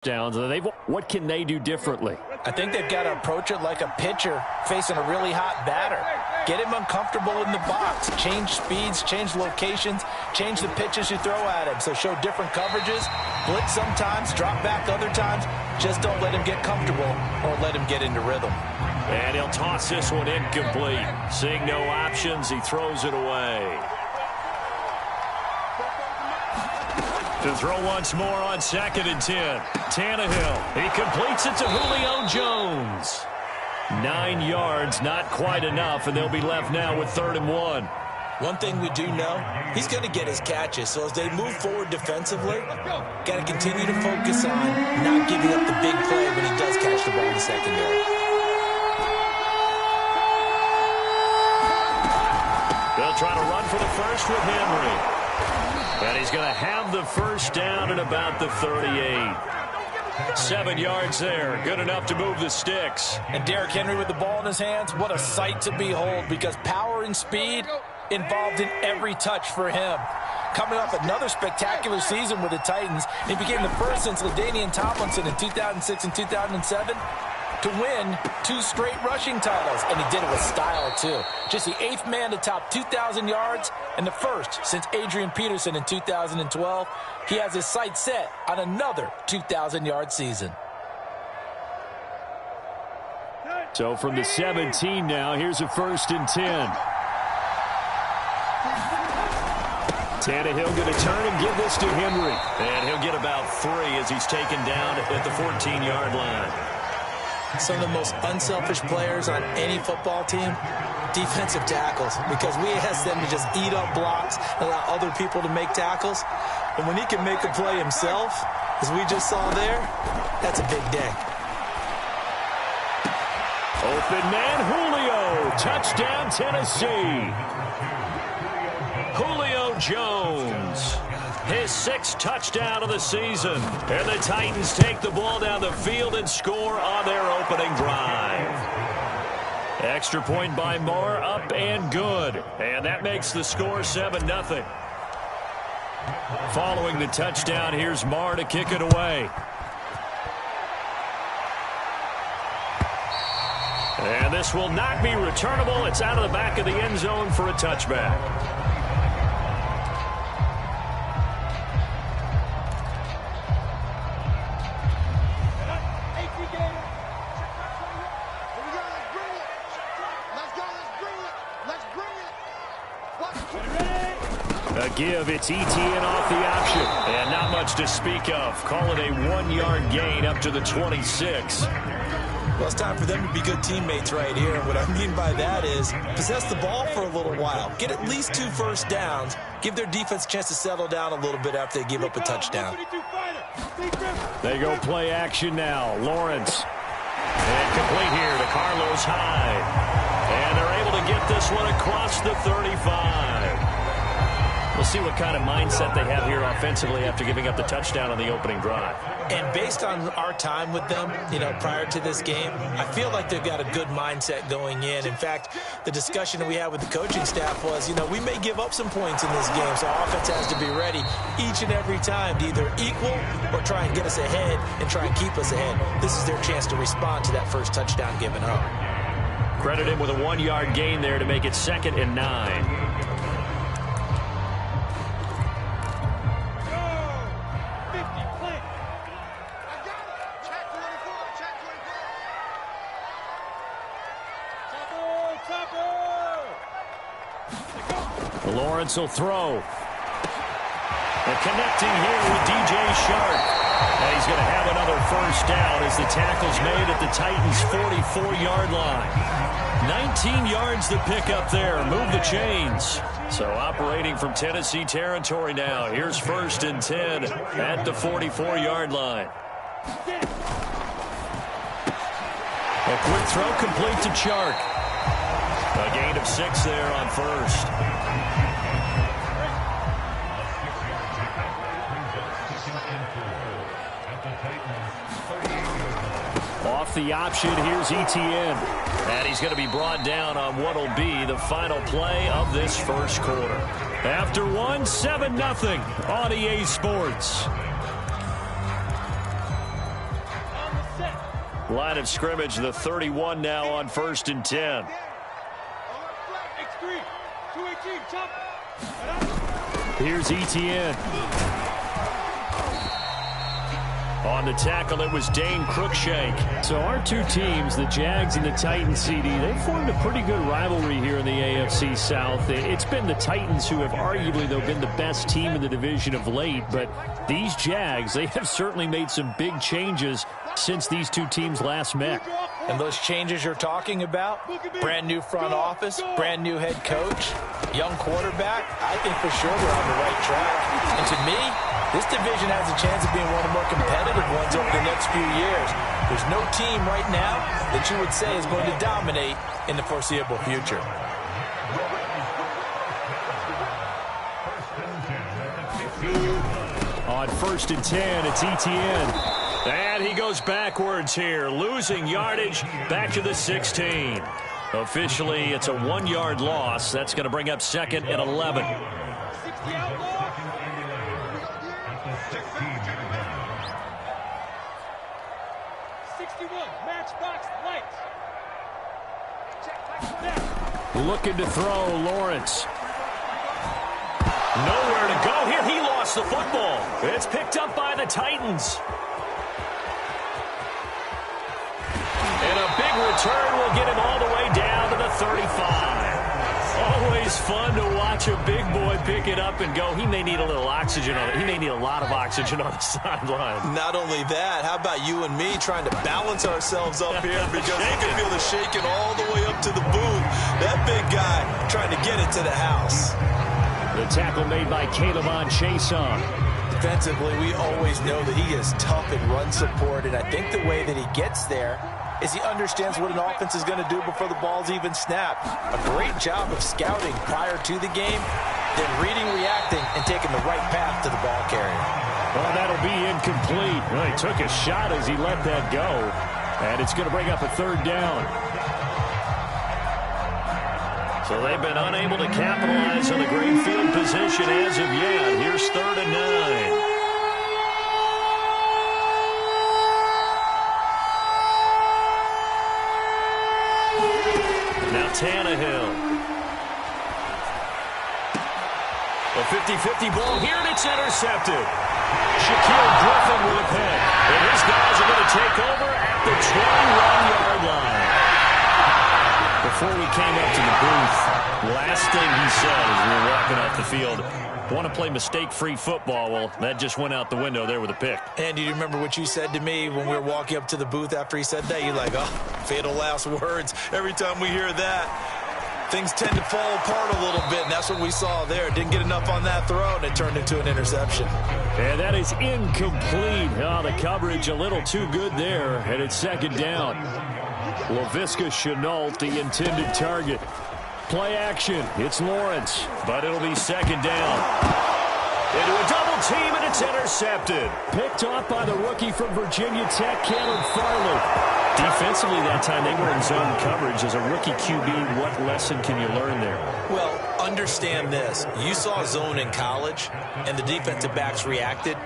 downs. What can they do differently? I think they've got to approach it like a pitcher facing a really hot batter. Get him uncomfortable in the box. Change speeds, change locations, change the pitches you throw at him. So show different coverages, blitz sometimes, drop back other times. Just don't let him get comfortable or let him get into rhythm. And he'll toss this one incomplete. Seeing no options, he throws it away. To throw once more on 2nd and 10. Tannehill. He completes it to Julio Jones. 9 yards, not quite enough, and they'll be left now with 3rd and 1. One thing we do know, he's going to get his catches. So as they move forward defensively, got to continue to focus on not giving up the big play when he does catch the ball in the secondary. They'll try to run for the first with Henry. And he's going to have the first down at about the 38. 7 yards there. Good enough to move the sticks. And Derrick Henry with the ball in his hands, what a sight to behold, because power and speed involved in every touch for him. Coming off another spectacular season with the Titans, he became the first since LaDainian Tomlinson in 2006 and 2007 to win 2 straight rushing titles, and he did it with style too. Just the 8th man to top 2,000 yards and the first since Adrian Peterson in 2012. He has his sights set on another 2,000-yard season. So from the 17 now, here's a 1st and 10. Tannehill going to turn and give this to Henry. And he'll get about 3 as he's taken down at the 14-yard line. Some of the most unselfish players on any football team, defensive tackles, because we ask them to just eat up blocks, allow other people to make tackles. And when he can make a play himself, as we just saw there, that's a big day. Open man, Julio. Touchdown, Tennessee. Julio Jones. His 6th touchdown of the season. And the Titans take the ball down the field and score on their opening drive. Extra point by Moore, up and good. And that makes the score 7-0. Following the touchdown, here's Moore to kick it away. And this will not be returnable. It's out of the back of the end zone for a touchback. Give, it's ETN off the option. And not much to speak of. Call it a 1-yard gain up to the 26. Well, it's time for them to be good teammates right here. And what I mean by that is possess the ball for a little while. Get at least 2 first downs. Give their defense a chance to settle down a little bit after they give up a touchdown. They go play action now. Lawrence. And complete here to Carlos Hyde. And they're able to get this one across the 35. We'll see what kind of mindset they have here offensively after giving up the touchdown on the opening drive. And based on our time with them, prior to this game, I feel like they've got a good mindset going in. In fact, the discussion that we had with the coaching staff was, we may give up some points in this game, so our offense has to be ready each and every time to either equal or try and get us ahead and try and keep us ahead. This is their chance to respond to that first touchdown given up. Credit him with a 1-yard gain there to make it 2nd and 9. Lawrence will throw. And connecting here with DJ Shark. And he's going to have another first down as the tackle's made at the Titans' 44-yard line. 19 yards to pick up there. Move the chains. So operating from Tennessee territory now. Here's 1st and 10 at the 44-yard line. A quick throw complete to Shark. A gain of 6 there on 1st. Off the option, here's ETN. And he's going to be brought down on what will be the final play of this first quarter. After 7-0 on EA Sports. Line of scrimmage, the 31 now on 1st and 10. Here's Etienne. On the tackle, it was Dane Cruikshank. So our two teams, the Jags and the Titans, CD, they've formed a pretty good rivalry here in the AFC South. It's been the Titans who have arguably, though, been the best team in the division of late. But these Jags, they have certainly made some big changes since these two teams last met. And those changes you're talking about, brand new front office, brand new head coach, young quarterback, I think for sure they're on the right track. And to me, this division has a chance of being one of the more competitive ones over the next few years. There's no team right now that you would say is going to dominate in the foreseeable future. On 1st and 10, it's Etienne. And he goes backwards here, losing yardage back to the 16. Officially, it's a 1-yard loss. That's going to bring up 2nd and 11. Looking to throw, Lawrence. Nowhere to go here. He lost the football. It's picked up by the Titans. And a big return will get him all the way down to the 35. Always fun to watch a big boy pick it up and go. He may need a little oxygen on it. He may need a lot of oxygen on the sideline. Not only that, how about you and me trying to balance ourselves up here because you can feel the shaking all the way up to the booth. That big guy trying to get it to the house. The tackle made by Caleb Chason. Defensively, we always know that he is tough in run support, and I think the way that he gets there is he understands what an offense is going to do before the ball's even snapped. A great job of scouting prior to the game, then reading, reacting, and taking the right path to the ball carrier. Well, that'll be incomplete. Well, he took a shot as he let that go, and it's going to bring up a 3rd down. So they've been unable to capitalize on the great field position as of yet. Here's 3rd and 9. Now Tannehill. A 50-50 ball here, and it's intercepted. Shaquille Griffin with a pick. And his guys are going to take over at the 21-yard line. Before we came up to the booth, last thing he said as we were walking off the field, want to play mistake-free football. Well, that just went out the window there with a pick. And do you remember what you said to me when we were walking up to the booth after he said that? You're like, oh, fatal last words. Every time we hear that, things tend to fall apart a little bit, and that's what we saw there. Didn't get enough on that throw, and it turned into an interception. And that is incomplete. Oh, the coverage a little too good there, and it's 2nd down. Laviska Shenault, the intended target. Play action. It's Lawrence, but it'll be 2nd down. Into a double team, and it's intercepted. Picked off by the rookie from Virginia Tech, Caleb Farley. Defensively that time, they were in zone coverage. As a rookie QB, what lesson can you learn there? Well, understand this. You saw zone in college, and the defensive backs reacted,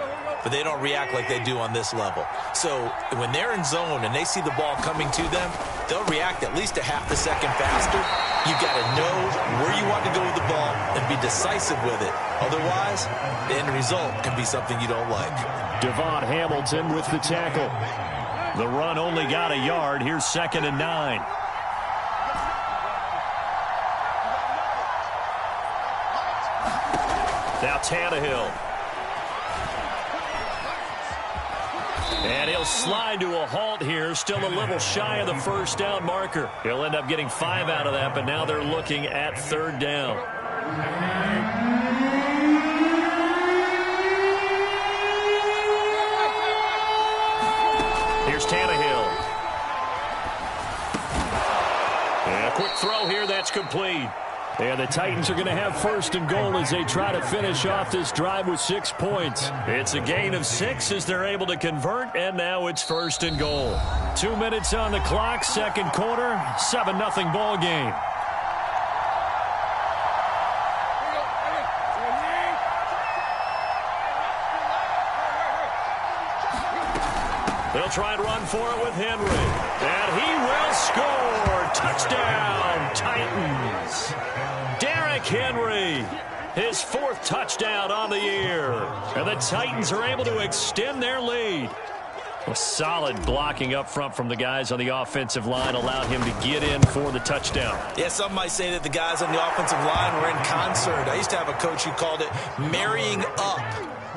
but they don't react like they do on this level. So when they're in zone and they see the ball coming to them, they'll react at least a half a second faster. You've got to know where you want to go with the ball and be decisive with it. Otherwise, the end result can be something you don't like. Devon Hamilton with the tackle. The run only got a yard. Here's 2nd and 9. Now Tannehill. And he'll slide to a halt here. Still a little shy of the 1st down marker. He'll end up getting 5 out of that, but now they're looking at 3rd down. Here's Tannehill. And a quick throw here, that's complete. And the Titans are going to have 1st and goal as they try to finish off this drive with 6 points. It's a gain of 6 as they're able to convert, and now it's 1st and goal. 2 minutes on the clock, 2nd quarter, 7-0 ball game. They'll try and run for it with Henry. And he will score. Touchdown, Titans. Derrick Henry, his 4th touchdown on the year. And the Titans are able to extend their lead. A solid blocking up front from the guys on the offensive line allowed him to get in for the touchdown. Yeah, some might say that the guys on the offensive line were in concert. I used to have a coach who called it marrying up,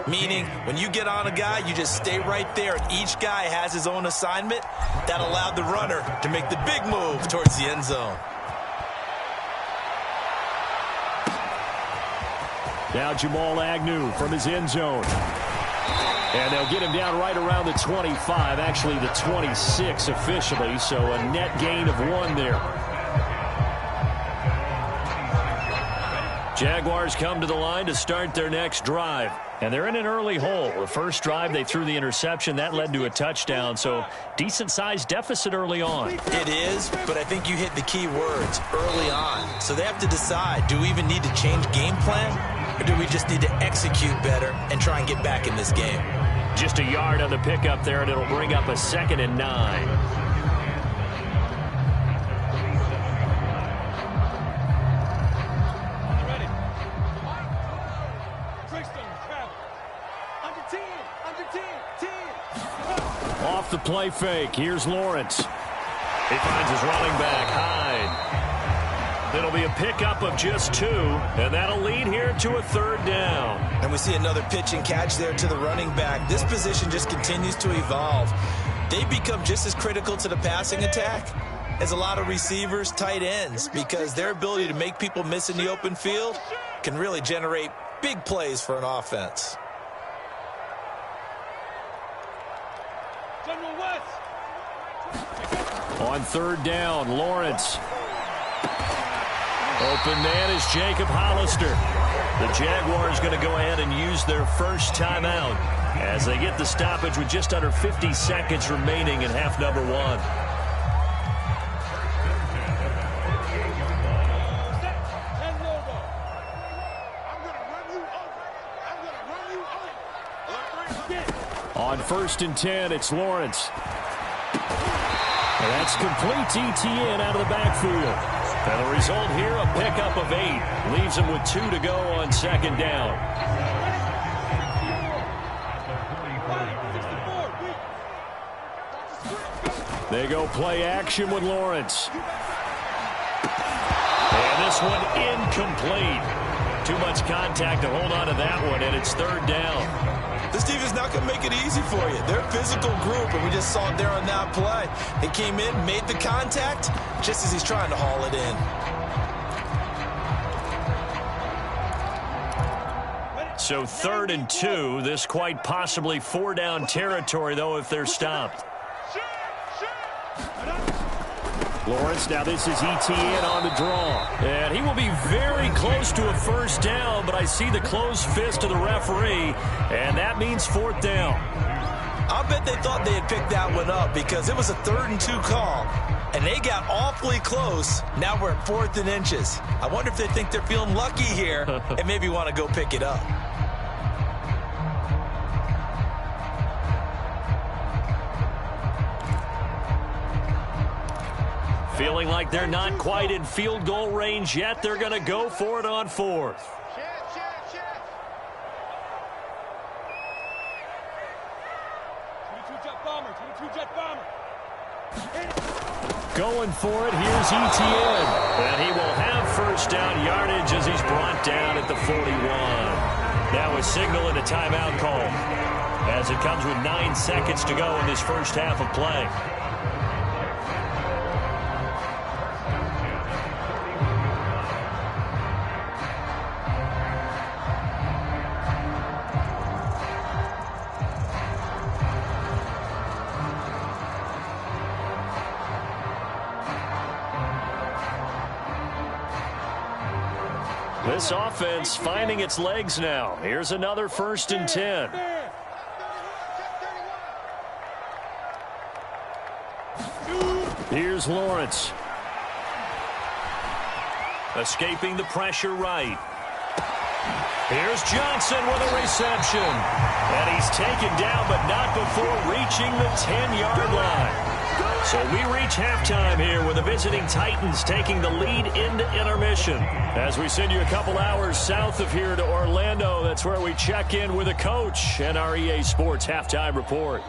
meaning when you get on a guy, you just stay right there, and each guy has his own assignment. That allowed the runner to make the big move towards the end zone. Now Jamal Agnew from his end zone. And they'll get him down right around the 25, actually the 26 officially, so a net gain of 1 there. Jaguars come to the line to start their next drive. And they're in an early hole. The first drive, they threw the interception. That led to a touchdown, so decent-sized deficit early on. It is, but I think you hit the key words, early on. So they have to decide, do we even need to change game plan, or do we just need to execute better and try and get back in this game? Just a yard on the pickup there, and it'll bring up a 2nd and 9. Off the play fake. Here's Lawrence. He finds his running back, Hyde. It'll be a pickup of just 2, and that'll lead here to a 3rd down. And we see another pitch and catch there to the running back. This position just continues to evolve. They become just as critical to the passing attack as a lot of receivers, tight ends, because their ability to make people miss in the open field can really generate big plays for an offense. On 3rd down, Lawrence. Open man is Jacob Hollister. The Jaguars going to go ahead and use their first timeout as they get the stoppage with just under 50 seconds remaining in half number 1. On 1st and 10, it's Lawrence. And that's complete to Etienne out of the backfield. And the result here, a pickup of 8. Leaves him with 2 to go on 2nd down. They go play action with Lawrence. And this one incomplete. Too much contact to hold on to that one, and it's 3rd down. This team is not going to make it easy for you. They're a physical group, and we just saw it there on that play. They came in, made the contact, just as he's trying to haul it in. So 3rd and 2. This quite possibly 4-down territory, though, if they're stopped. Lawrence, now this is Etienne on the draw. And he will be very close to a 1st down, but I see the closed fist of the referee, and that means 4th down. I'll bet they thought they had picked that one up because it was a 3rd and 2 call, and they got awfully close. Now we're at 4th and inches. I wonder if they think they're feeling lucky here and maybe want to go pick it up. Feeling like they're not quite in field goal range yet. They're going to go for it on 4th. Going for it, here's Etienne. And he will have 1st down yardage as he's brought down at the 41. Now a signal and a timeout call as it comes with 9 seconds to go in this first half of play. This offense finding its legs now. Here's another 1st and 10. Here's Lawrence. Escaping the pressure right. Here's Johnson with a reception. And he's taken down, but not before reaching the 10-yard line. So we reach halftime here with the visiting Titans taking the lead into intermission. As we send you a couple hours south of here to Orlando, that's where we check in with a coach and our EA Sports halftime report.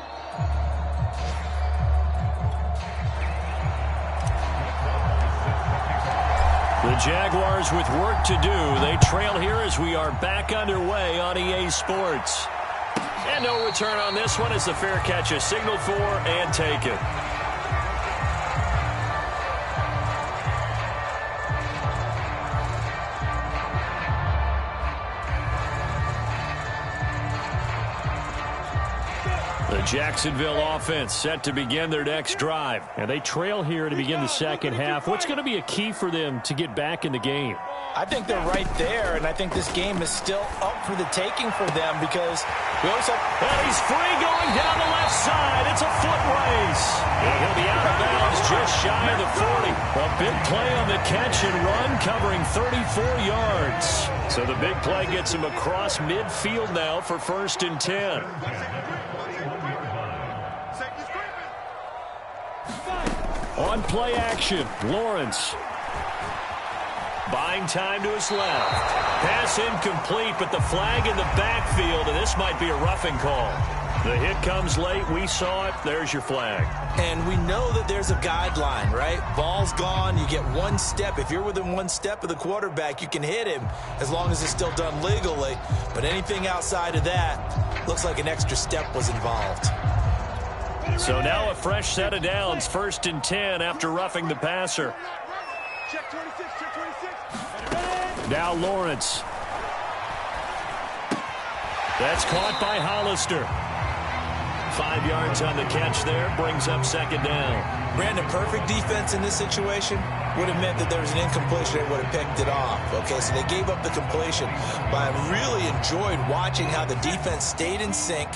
The Jaguars with work to do. They trail here as we are back underway on EA Sports. And no return on this one as the fair catch is signaled for and taken. The Jacksonville offense set to begin their next drive. And they trail here to begin the second half. What's going to be a key for them to get back in the game? I think they're right there, and I think this game is still up for the taking for them because we always have... And he's free going down the left side. It's a foot race. And he'll be out of bounds just shy of the 40. A big play on the catch and run covering 34 yards. So the big play gets him across midfield now for 1st and 10. On play action, Lawrence. Buying time to his left. Pass incomplete, but the flag in the backfield, and this might be a roughing call. The hit comes late. We saw it. There's your flag. And we know that there's a guideline, right? Ball's gone. You get one step. If you're within one step of the quarterback, you can hit him as long as it's still done legally. But anything outside of that looks like an extra step was involved. So now a fresh set of downs, 1st and 10 after roughing the passer. Check 26, check 26. Now Lawrence. That's caught by Hollister. 5 yards on the catch there, brings up 2nd down. Brandon, perfect defense in this situation would have meant that there was an incompletion. They would have picked it off. Okay, so they gave up the completion. But I really enjoyed watching how the defense stayed in sync,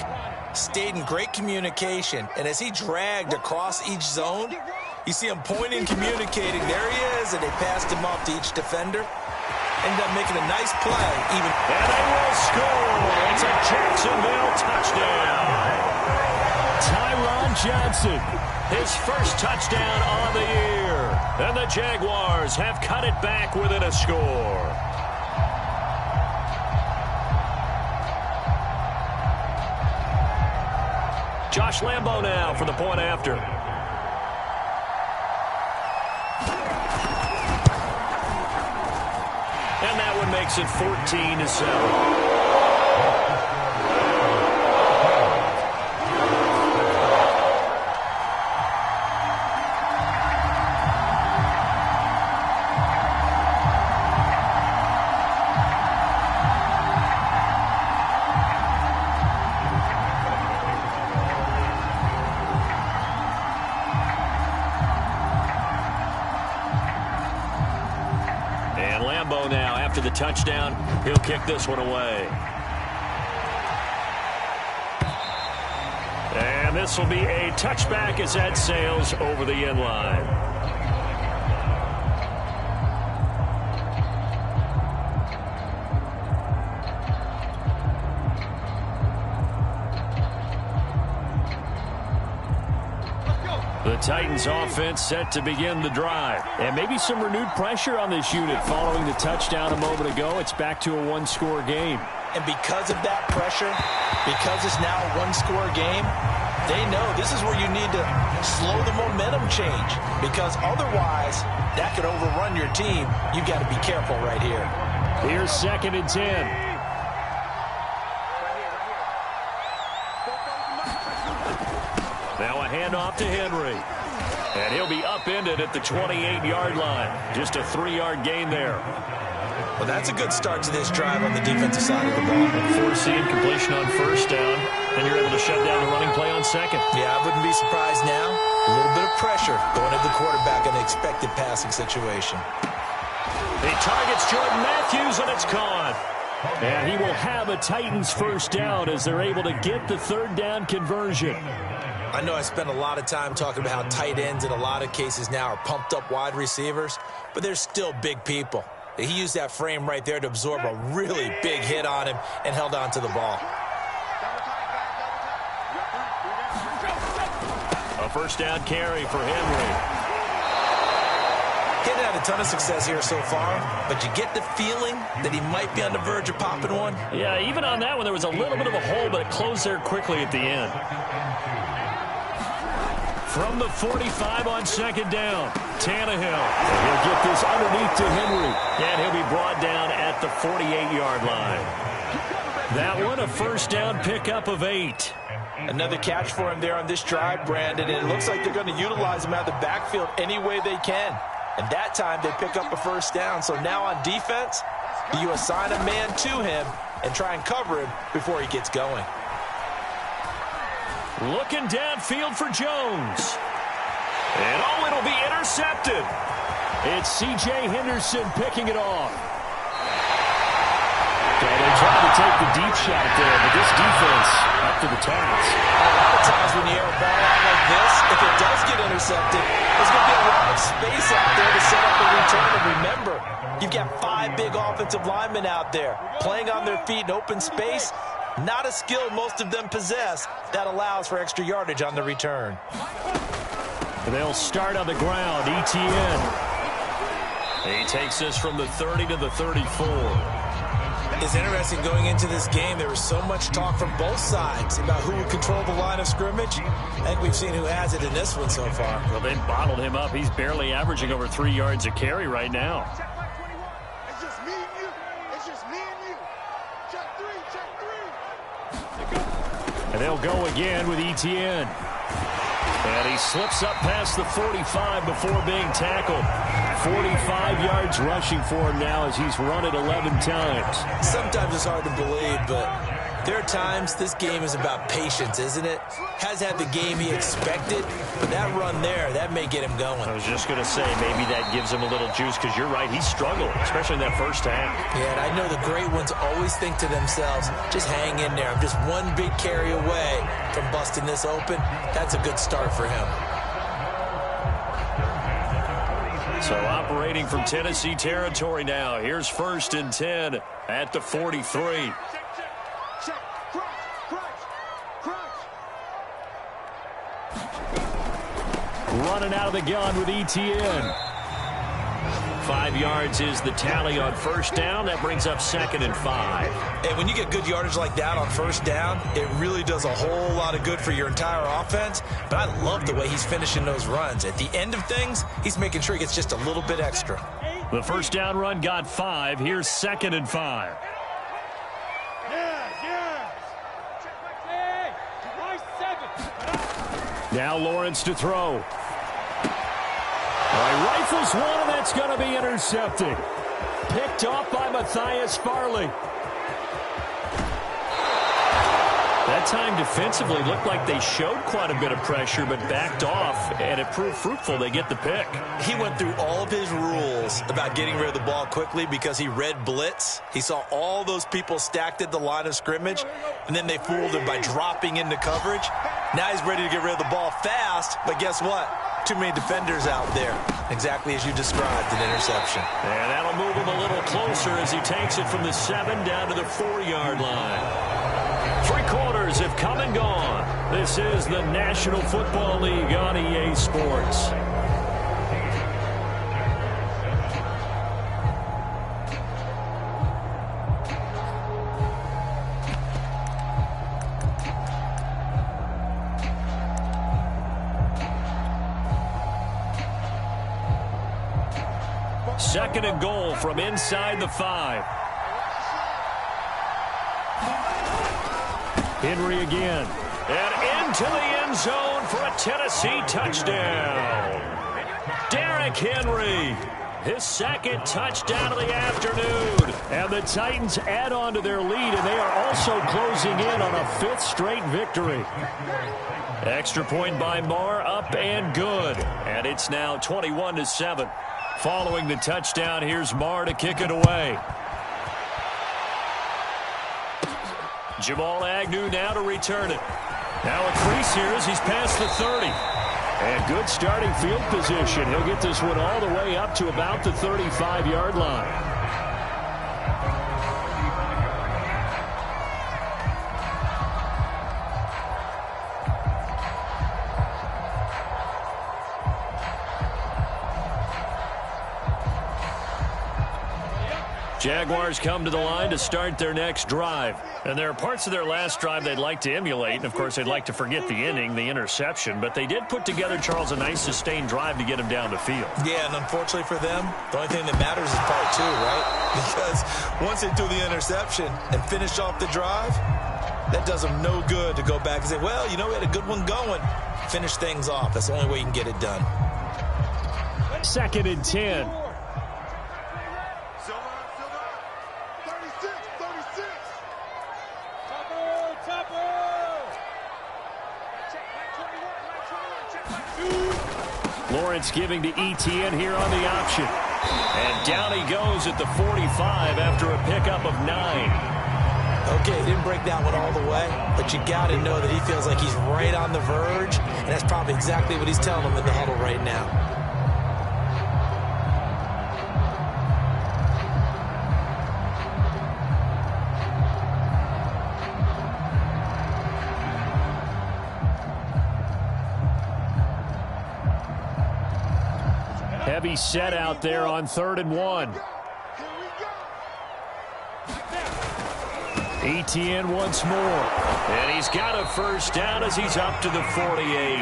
stayed in great communication, and as he dragged across each zone, you see him pointing, communicating. There he is, and they passed him off to each defender. Ended up making a nice play. And they will score. It's a Jacksonville touchdown. Tyron Johnson, his first touchdown on the year. And the Jaguars have cut it back within a score. Josh Lambo now for the point after. And that one makes it 14-7. Now after the touchdown, he'll kick this one away. And this will be a touchback as that sails over the end line. The Titans offense set to begin the drive. And maybe some renewed pressure on this unit following the touchdown a moment ago. It's back to a one-score game. And because of that pressure, because it's now a one-score game, they know this is where you need to slow the momentum change. Because otherwise, that could overrun your team. You've got to be careful right here. Here's 2nd and 10. Now a handoff to Henry. And he'll be upended at the 28-yard line. Just a 3-yard gain there. Well, that's a good start to this drive on the defensive side of the ball. Forcing completion on 1st down, and you're able to shut down the running play on 2nd. Yeah, I wouldn't be surprised now. A little bit of pressure going at the quarterback in the expected passing situation. He targets Jordan Matthews, and it's caught. And he will have a Titans 1st down as they're able to get the 3rd down conversion. I know I spent a lot of time talking about how tight ends in a lot of cases now are pumped up wide receivers, but they're still big people. He used that frame right there to absorb a really big hit on him and held on to the ball. A first down carry for Henry. Hasn't had a ton of success here so far, but you get the feeling that he might be on the verge of popping one. Yeah, even on that one, there was a little bit of a hole, but it closed there quickly at the end. From the 45 on second down, Tannehill. He'll get this underneath to Henry, and he'll be brought down at the 48-yard line. That one, a first down pickup of 8. Another catch for him there on this drive, Brandon, and it looks like they're going to utilize him out of the backfield any way they can. And that time they pick up a first down. So now on defense, you assign a man to him and try and cover him before he gets going. Looking downfield for Jones. And oh, it'll be intercepted. It's C.J. Henderson picking it off. Okay, they tried to take the deep shot there, but this defense up to the task. A lot of times when you air a ball out like this, if it does get intercepted, there's going to be a lot of space out there to set up a return. And remember, you've got 5 big offensive linemen out there playing on their feet in open space. Not a skill most of them possess that allows for extra yardage on the return. They'll start on the ground. ETN. He takes this from the 30 to the 34. It's interesting going into this game. There was so much talk from both sides about who would control the line of scrimmage. I think we've seen who has it in this one so far. Well, they bottled him up. He's barely averaging over 3 yards a carry right now. It's just me and you. It's just me and you. Check 3, check 3. And they'll go again with ETN. And he slips up past the 45 before being tackled. 45 yards rushing for him now as he's run it 11 times. Sometimes it's hard to believe, but there are times this game is about patience, isn't it? Has had the game he expected, but that run there, that may get him going. I was just going to say, maybe that gives him a little juice, because you're right, he struggled, especially in that first half. Yeah, and I know the great ones always think to themselves, just hang in there. I'm just one big carry away from busting this open. That's a good start for him. So operating from Tennessee territory now. Here's 1st and 10 at the 43. Check. Crunch. Running out of the gun with ETN. 5 yards is the tally on first down. That brings up 2nd and 5. And when you get good yardage like that on first down, it really does a whole lot of good for your entire offense. But I love the way he's finishing those runs. At the end of things, he's making sure he gets just a little bit extra. The first down run got 5. Here's 2nd and 5. Now Lawrence to throw. All right, rifles one, and that's going to be intercepted. Picked off by Matthias Farley. That time defensively looked like they showed quite a bit of pressure, but backed off, and it proved fruitful. They get the pick. He went through all of his rules about getting rid of the ball quickly because he read blitz. He saw all those people stacked at the line of scrimmage, and then they fooled him by dropping into coverage. Now he's ready to get rid of the ball fast, but guess what? Too many defenders out there. Exactly as you described, an interception. And that'll move him a little closer as he takes it from the 7 down to the 4-yard line. 3 quarters have come and gone. This is the National Football League on EA Sports. Second and goal from inside the 5. Henry again. And into the end zone for a Tennessee touchdown. Derrick Henry, his 2nd touchdown of the afternoon. And the Titans add on to their lead, and they are also closing in on a 5th straight victory. Extra point by Marr, up and good. And it's now 21-7. Following the touchdown, here's Marr to kick it away. Jamal Agnew now to return it. Now a crease here as he's past the 30. And good starting field position. He'll get this one all the way up to about the 35-yard line. Jaguars come to the line to start their next drive. And there are parts of their last drive they'd like to emulate. And, of course, they'd like to forget the inning, the interception. But they did put together, Charles, a nice sustained drive to get him down the field. Yeah, and unfortunately for them, the only thing that matters is part two, right? Because once they threw the interception and finished off the drive, that does them no good to go back and say, well, you know, we had a good one going. Finish things off. That's the only way you can get it done. 2nd and 10. Lawrence giving to ETN here on the option. And down he goes at the 45 after a pickup of 9. Okay, he didn't break that one all the way, but you got to know that he feels like he's right on the verge, and that's probably exactly what he's telling them in the huddle right now. Heavy set out there on 3rd and 1. ETN once more. And he's got a first down as he's up to the 48.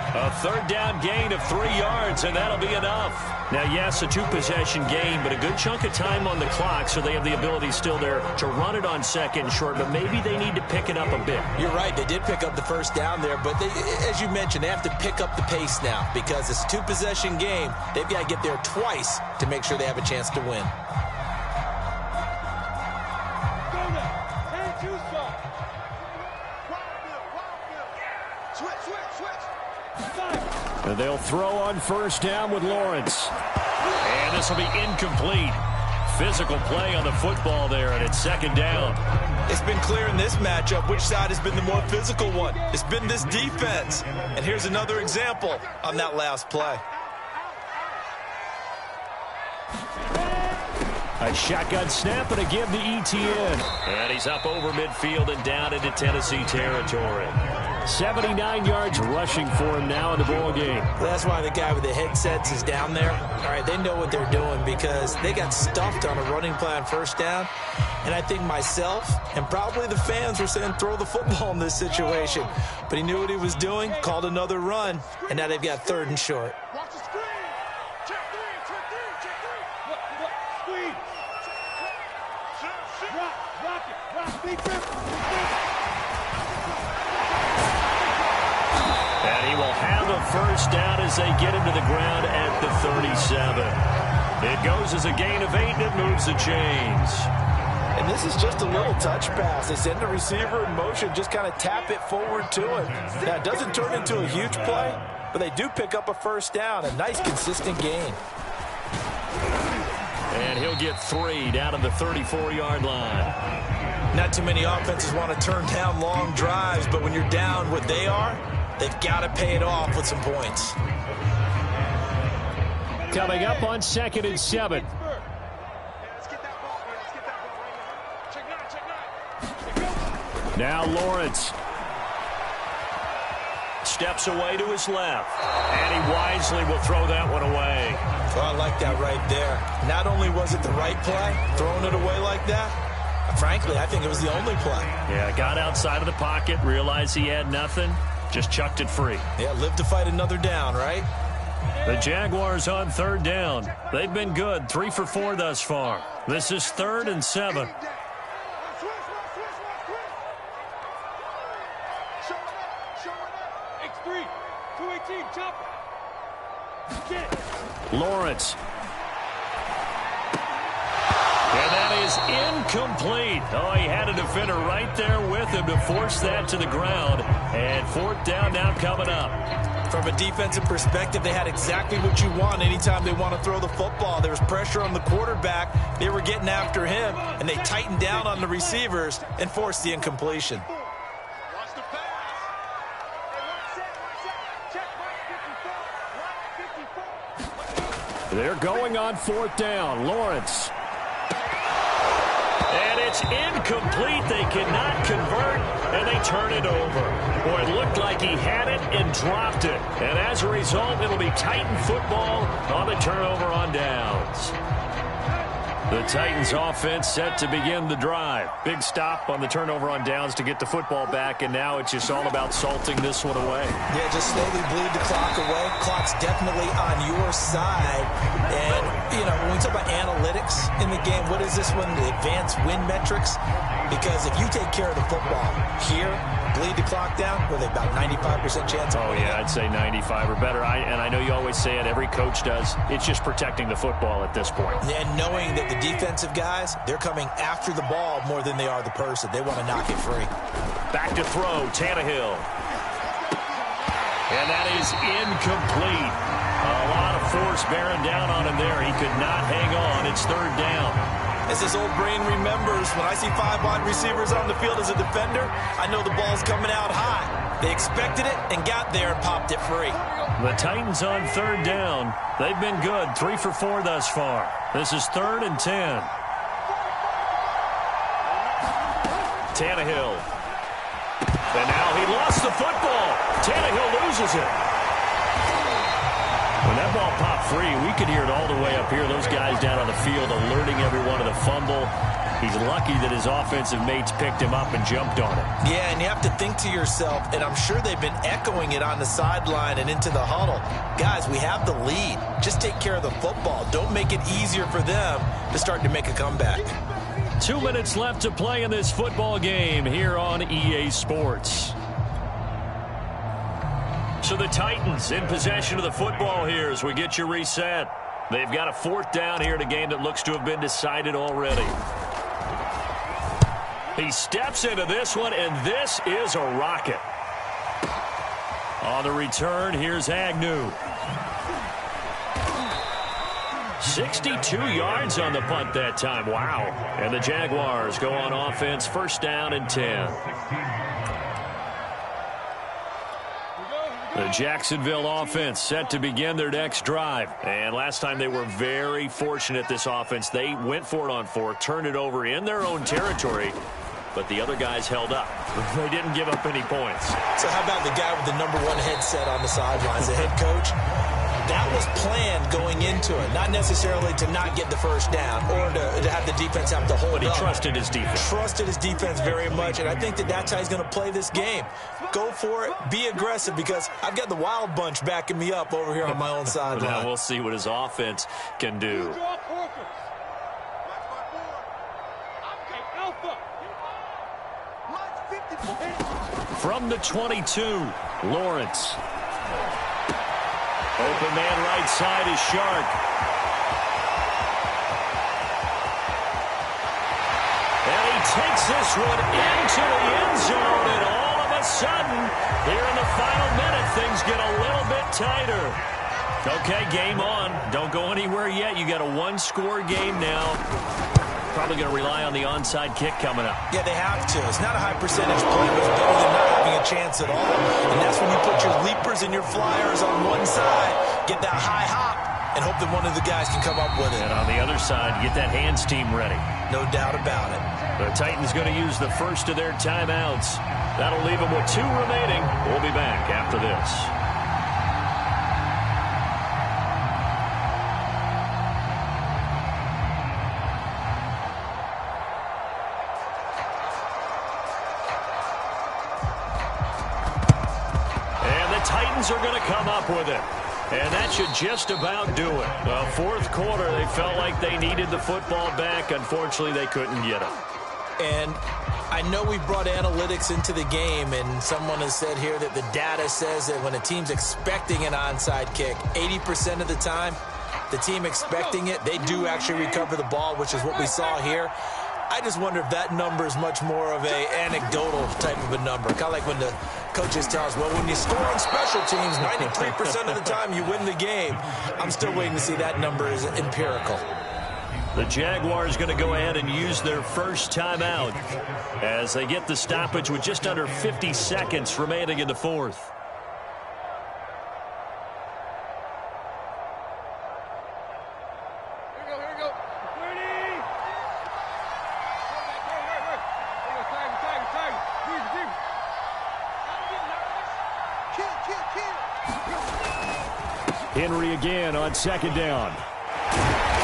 A 3rd down gain of 3 yards, and that'll be enough. Now, yes, a 2-possession game, but a good chunk of time on the clock, so they have the ability still there to run it on 2nd and short, but maybe they need to pick it up a bit. You're right. They did pick up the first down there, but they, as you mentioned, they have to pick up the pace now because it's a 2-possession game. They've got to get there twice to make sure they have a chance to win. And they'll throw on 1st down with Lawrence. And this will be incomplete. Physical play on the football there, and it's 2nd down. It's been clear in this matchup which side has been the more physical one. It's been this defense. And here's another example on that last play. A shotgun snap and a give to ETN. And he's up over midfield and down into Tennessee territory. 79 yards rushing for him now in the ball game. That's why the guy with the headsets is down there. All right, they know what they're doing because they got stuffed on a running play on 1st down. And I think myself and probably the fans were saying throw the football in this situation. But he knew what he was doing, called another run, and now they've got 3rd and short. Watch the screen. Check 3, check 3, check 3. What? Screen. Rock it. Big trip. And he will have a first down as they get him to the ground at the 37. It goes as a gain of 8, and it moves the chains. And this is just a little touch pass. They send the receiver in motion, just kind of tap it forward to him. Now, it doesn't turn into a huge play, but they do pick up a first down, a nice, consistent gain. And he'll get 3 down to the 34-yard line. Not too many offenses want to turn down long drives, but when you're down what they are, they've got to pay it off with some points. Coming up on 2nd and 7. Now Lawrence steps away to his left, and he wisely will throw that one away. Well, I like that right there. Not only was it the right play, throwing it away like that, frankly, I think it was the only play. Yeah, got outside of the pocket, realized he had nothing, just chucked it free. Yeah, live to fight another down, right? The Jaguars on 3rd down. They've been good, 3 for 4 thus far. This is 3rd and 7. Lawrence. And that is incomplete. Oh, he had a defender right there with him to force that to the ground. And 4th down now coming up. From a defensive perspective, they had exactly what you want anytime they want to throw the football. There was pressure on the quarterback. They were getting after him, and they tightened down on the receivers and forced the incompletion. They're going on 4th down. Lawrence. And it's incomplete. They cannot convert, and they turn it over. Boy, it looked like he had it and dropped it. And as a result, it'll be Titan football on the turnover on downs. The Titans offense set to begin the drive. Big stop on the turnover on downs to get the football back, and now it's just all about salting this one away. Yeah, just slowly bleed the clock away. Clock's definitely on your side. And, you know, when we talk about analytics in the game, what is this one? The advanced win metrics? Because if you take care of the football here, bleed the clock down, with about 95% chance of winning. I'd say 95 or better. And I know you always say it, every coach does. It's just protecting the football at this point. And knowing that the defensive guys, they're coming after the ball more than they are the person. They want to knock it free. Back to throw, Tannehill. And that is incomplete. A lot of force bearing down on him there. He could not hang on. It's third down. As his old brain remembers, when I see 5 wide receivers on the field as a defender, I know the ball's coming out high. They expected it and got there and popped it free. The Titans on third down. They've been good, 3 for 4 thus far. This is 3rd and 10. Tannehill. And now he lost the football. Tannehill loses it. When that ball popped free, we could hear it all the way up here. Those guys down on the field alerting everyone of the fumble. He's lucky that his offensive mates picked him up and jumped on it. Yeah, and you have to think to yourself, and I'm sure they've been echoing it on the sideline and into the huddle. Guys, we have the lead. Just take care of the football. Don't make it easier for them to start to make a comeback. 2 minutes left to play in this football game here on EA Sports. So the Titans in possession of the football here as we get you reset. They've got a 4th down here in a game that looks to have been decided already. He steps into this one, and this is a rocket. On the return, here's Agnew. 62 yards on the punt that time. Wow. And the Jaguars go on offense, 1st down and 10. The Jacksonville offense set to begin their next drive. And last time they were very fortunate, this offense. They went for it on 4th, turned it over in their own territory, but the other guys held up. They didn't give up any points. So how about the guy with the #1 headset on the sidelines, the head coach? That was planned going into it, not necessarily to not get the 1st down or to have the defense have to hold up. But he trusted his defense. Trusted his defense very much, and I think that that's how he's going to play this game. Go for it, be aggressive, because I've got the wild bunch backing me up over here on my own sideline. Now we'll see what his offense can do. From the 22, Lawrence. Open man right side is Shark. And he takes this one into the end zone, and all of a sudden, here in the final minute, things get a little bit tighter. Okay, game on. Don't go anywhere yet. You got a 1-score game now. Probably going to rely on the onside kick coming up. Yeah, they have to. It's not a high percentage play, but it's better than not having a chance at all. And that's when you put your leapers and your flyers on one side, get that high hop, and hope that one of the guys can come up with it. And on the other side, get that hands team ready. No doubt about it. The Titans going to use the first of their timeouts. That'll leave them with 2 remaining. We'll be back after this. Titans are going to come up with it. And that should just about do it. The 4th quarter, they felt like they needed the football back. Unfortunately, they couldn't get it. And I know we brought analytics into the game, and someone has said here that the data says that when a team's expecting an onside kick, 80% of the time, the team expecting it, they do actually recover the ball, which is what we saw here. I just wonder if that number is much more of a anecdotal type of a number. Kind of like when the coaches tell us, well, when you score on special teams, 93% of the time you win the game. I'm still waiting to see that number is empirical. The Jaguars going to go ahead and use their first timeout as they get the stoppage with just under 50 seconds remaining in the 4th. Henry again on 2nd down.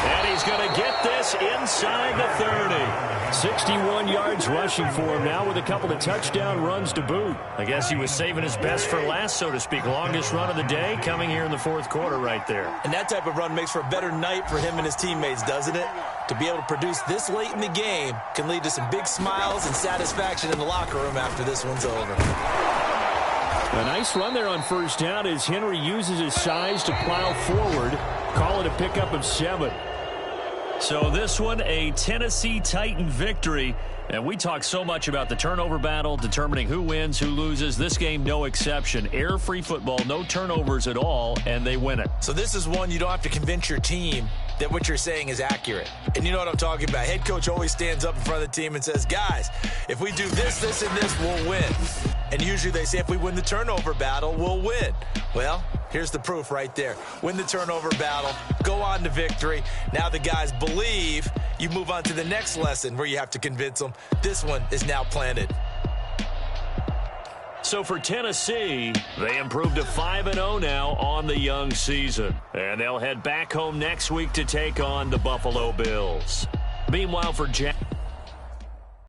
And he's going to get this inside the 30. 61 yards rushing for him now with a couple of touchdown runs to boot. I guess he was saving his best for last, so to speak. Longest run of the day coming here in the fourth quarter right there. And that type of run makes for a better night for him and his teammates, doesn't it? To be able to produce this late in the game can lead to some big smiles and satisfaction in the locker room after this one's over. A nice run there on first down as Henry uses his size to plow forward. Call it a pickup of 7. So this one, a Tennessee Titan victory. And we talk so much about the turnover battle, determining who wins, who loses. This game, no exception. Air-free football, no turnovers at all, and they win it. So this is one you don't have to convince your team that what you're saying is accurate. And you know what I'm talking about. Head coach always stands up in front of the team and says, guys, if we do this, this, and this, we'll win. And usually they say if we win the turnover battle, we'll win. Well, here's the proof right there. Win the turnover battle, go on to victory. Now the guys believe. You move on to the next lesson where you have to convince them. This one is now planted. So for Tennessee, they improved to 5-0 now on the young season. And they'll head back home next week to take on the Buffalo Bills. Meanwhile for Jack.